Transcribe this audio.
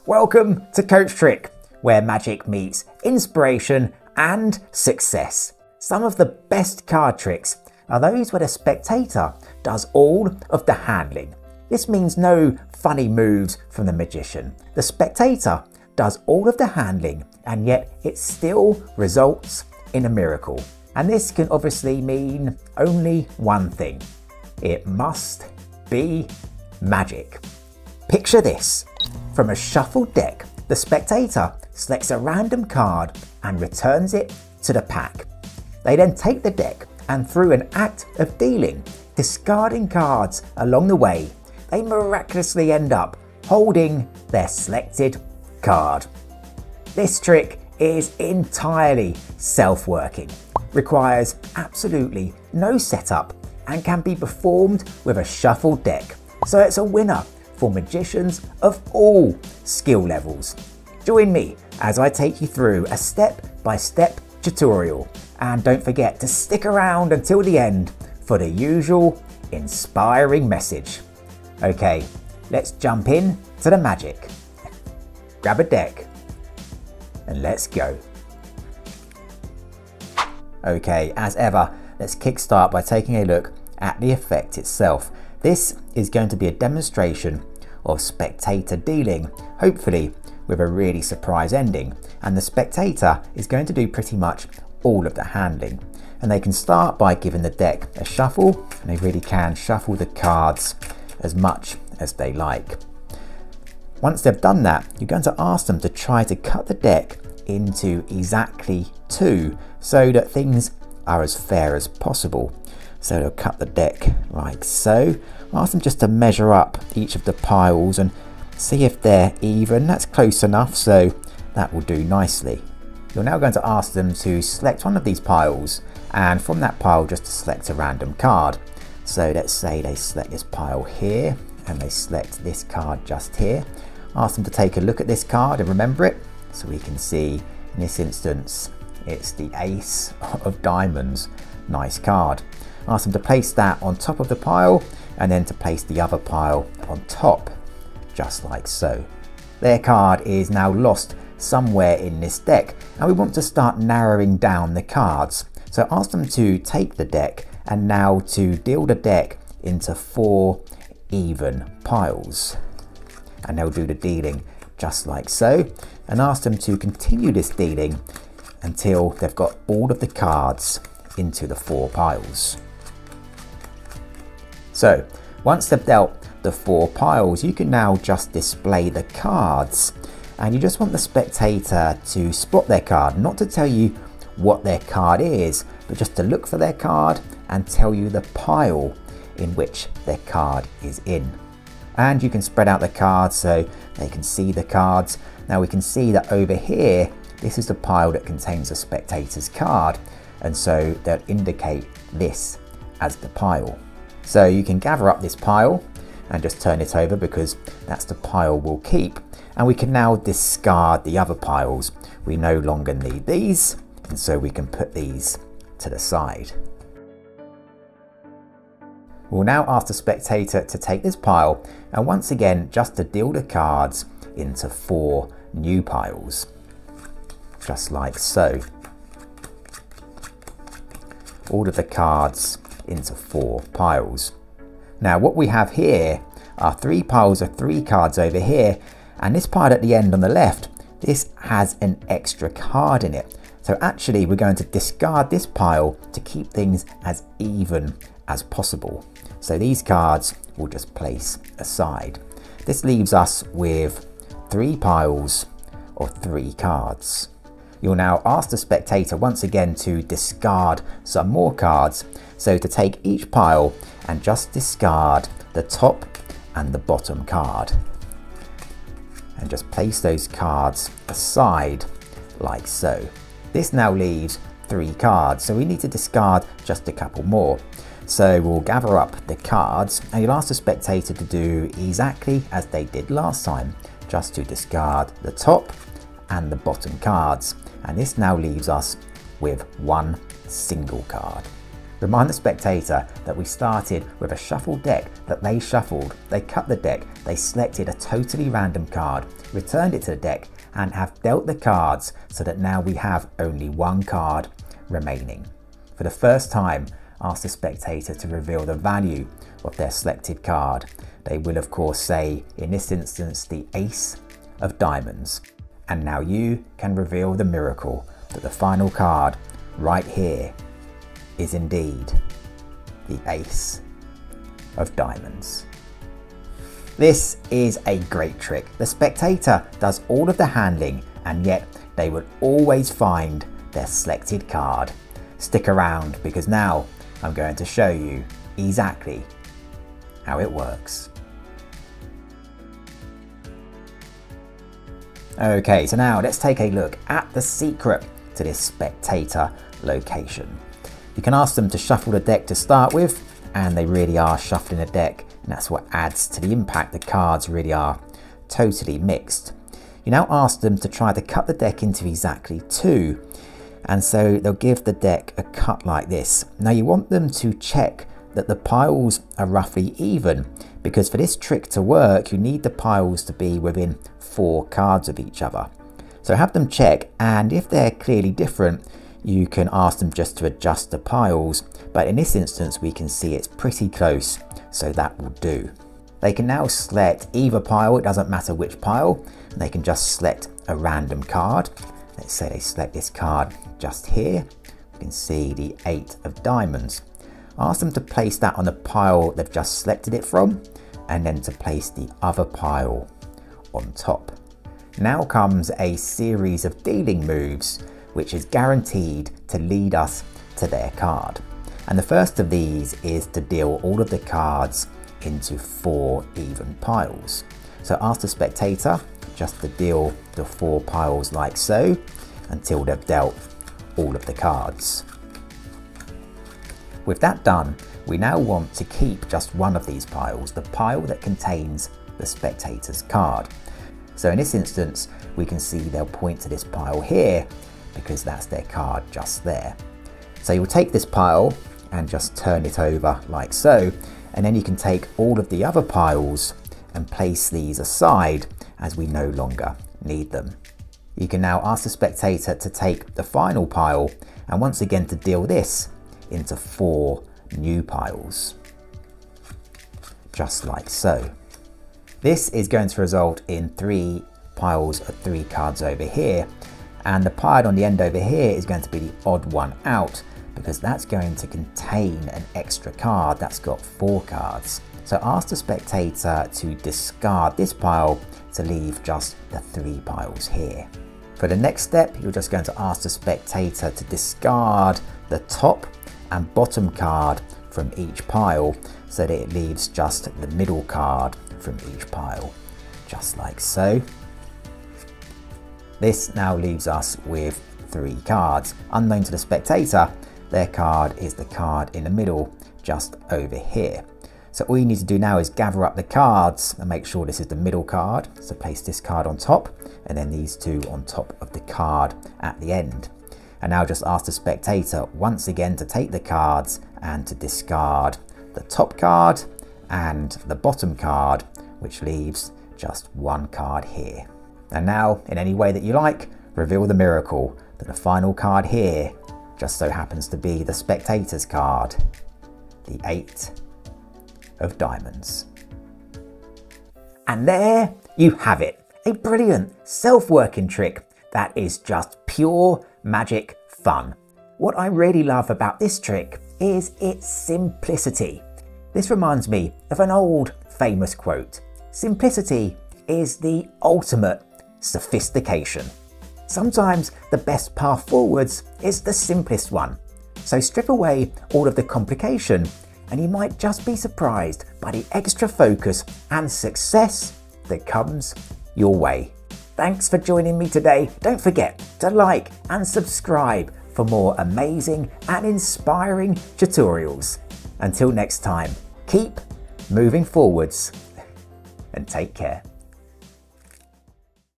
Welcome to CoachTrick, where magic meets inspiration and success. Some of the best card tricks are those where the spectator does all of the handling. This means no funny moves from the magician. The spectator does all of the handling, and yet it still results in a miracle. And this can obviously mean only one thing. It must be magic. Picture this. From a shuffled deck, the spectator selects a random card and returns it to the pack. They then take the deck and, through an act of dealing, discarding cards along the way, they miraculously end up holding their selected card. This trick is entirely self-working, requires absolutely no setup, and can be performed with a shuffled deck. So it's a winner for magicians of all skill levels. Join me as I take you through a step-by-step tutorial, and don't forget to stick around until the end for the usual inspiring message. Okay, let's jump in to the magic. Grab a deck and let's go. Okay, as ever, let's kickstart by taking a look at the effect itself. This is going to be a demonstration of spectator dealing, hopefully with a really surprise ending, and the spectator is going to do pretty much all of the handling. And they can start by giving the deck a shuffle, and they really can shuffle the cards as much as they like. Once they've done that, you're going to ask them to try to cut the deck into exactly two so that things are as fair as possible. So they'll cut the deck like so. Ask them just to measure up each of the piles and see if they're even. That's close enough, so that will do nicely. You're now going to ask them to select one of these piles, and from that pile just to select a random card. So let's say they select this pile here and they select this card just here. Ask them to take a look at this card and remember it. So we can see in this instance it's the Ace of Diamonds. Nice card. Ask them to place that on top of the pile and then to place the other pile on top, just like so. Their card is now lost somewhere in this deck, and we want to start narrowing down the cards. So ask them to take the deck and now to deal the deck into 4 even piles. And they'll do the dealing just like so, and ask them to continue this dealing until they've got all of the cards into the 4 piles. So once they've dealt the 4 piles, you can now just display the cards, and you just want the spectator to spot their card, not to tell you what their card is, but just to look for their card and tell you the pile in which their card is in. And you can spread out the cards so they can see the cards. Now we can see that over here, this is the pile that contains the spectator's card, and so they'll indicate this as the pile. So you can gather up this pile and just turn it over because that's the pile we'll keep. And we can now discard the other piles. We no longer need these, and so we can put these to the side. We'll now ask the spectator to take this pile and once again just to deal the cards into 4 new piles, just like so. All of the cards into 4 piles. Now what we have here are 3 piles of 3 cards over here, and this pile at the end on the left, this has an extra card in it. So actually we're going to discard this pile to keep things as even as possible. So these cards we'll just place aside. This leaves us with 3 piles of 3 cards. You'll now ask the spectator once again to discard some more cards. So to take each pile and just discard the top and the bottom card. And just place those cards aside like so. This now leaves 3 cards, so we need to discard just a couple more. So we'll gather up the cards, and you'll ask the spectator to do exactly as they did last time, just to discard the top and the bottom cards. And this now leaves us with 1 single card. Remind the spectator that we started with a shuffled deck that they shuffled. They cut the deck, they selected a totally random card, returned it to the deck, and have dealt the cards so that now we have only one card remaining. For the first time, ask the spectator to reveal the value of their selected card. They will of course say, in this instance, the Ace of Diamonds. And now you can reveal the miracle that the final card right here is indeed the Ace of Diamonds. This is a great trick. The spectator does all of the handling, and yet they will always find their selected card. Stick around, because now I'm going to show you exactly how it works. Okay, so now let's take a look at the secret to this spectator location. You can ask them to shuffle the deck to start with, and they really are shuffling the deck, and that's what adds to the impact. The cards really are totally mixed. You now ask them to try to cut the deck into exactly 2, and so they'll give the deck a cut like this. Now you want them to check that the piles are roughly even, because for this trick to work you need the piles to be within 4 cards of each other. So have them check, and if they're clearly different, you can ask them just to adjust the piles, but in this instance we can see it's pretty close, so that will do. They can now select either pile, it doesn't matter which pile, and they can just select a random card. Let's say they select this card just here. You can see the 8 of Diamonds. Ask them to place that on the pile they've just selected it from, and then to place the other pile on top. Now comes a series of dealing moves, which is guaranteed to lead us to their card. And the first of these is to deal all of the cards into 4 even piles. So ask the spectator just to deal the 4 piles like so, until they've dealt all of the cards. With that done, we now want to keep just one of these piles, the pile that contains the spectator's card. So in this instance, we can see they'll point to this pile here, because that's their card just there. So you'll take this pile and just turn it over like so, and then you can take all of the other piles and place these aside, as we no longer need them. You can now ask the spectator to take the final pile, and once again to deal this into 4 new piles, just like so. This is going to result in 3 piles of 3 cards over here, and the pile on the end over here is going to be the odd one out, because that's going to contain an extra card that's got 4 cards. So ask the spectator to discard this pile to leave just the 3 piles here. For the next step, you're just going to ask the spectator to discard the top and bottom card from each pile, so that it leaves just the middle card from each pile, just like so. This now leaves us with 3 cards. Unknown to the spectator, their card is the card in the middle, just over here. So all you need to do now is gather up the cards and make sure this is the middle card. So place this card on top, and then these 2 on top of the card at the end. And now just ask the spectator once again to take the cards and to discard the top card and the bottom card, which leaves just 1 card here. And now, in any way that you like, reveal the miracle that the final card here just so happens to be the spectator's card, the 8 of Diamonds. And there you have it, a brilliant self-working trick that is just pure magic fun. What I really love about this trick is its simplicity. This reminds me of an old famous quote: simplicity is the ultimate sophistication. Sometimes the best path forwards is the simplest one. So strip away all of the complication, and you might just be surprised by the extra focus and success that comes your way. Thanks for joining me today. Don't forget to like and subscribe for more amazing and inspiring tutorials. Until next time, keep moving forwards and take care.